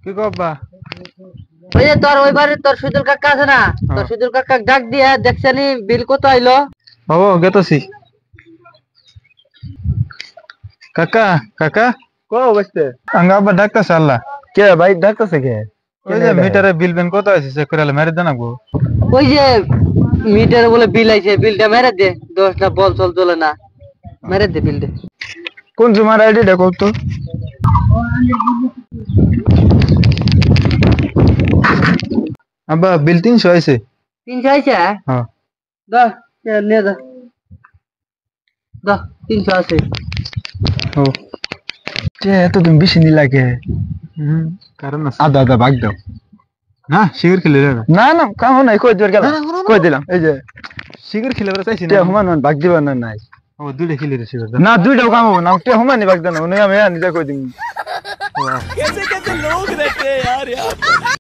কি কবা? ওই যে তোর ওইবারে তোর সুদুল কাকা আছে না, তোর সুদুল কাকা ডাক দিয়া দেখছানি বিল কত আইলো? বাবু গেতাছি। কাকা কাকা কো বসতে আঙ্গা আব্বা ডাকতাছে আল্লাহ। কে ভাই ডাকতেছে কে? ওই যে মিটারে বিল বেন কত আছে চেক করে মেরে দেন আগো। ওই যে মিটার বলে বিল আইছে, বিলটা মেরে দে। 10টা বল চল চলে না, মেরে দে বিল দে। কোন তোমার আইডিটা কত? আব্বা বিল 300 আইছে। 300 আইছে? হ্যাঁ দা নে দা, দা 300 আছে। ও কে এত তুমি বেশি নি লাগে? কারণ আছে আদা আদা ভাগ দাও না শিগগির খেলে রে। না না কাম নাই, কই দিবার গেল, কই দিলাম। এই যে শিগগির খেলে বড় চাইছি তে না। হুমান ভাগ দিবার না নাই। ও দুইটা খেলে রে শিগগির না দুইটাও কাম হবে না, তে হুমানি ভাগ দেন, উনি আমি নিজে কই দিম। ও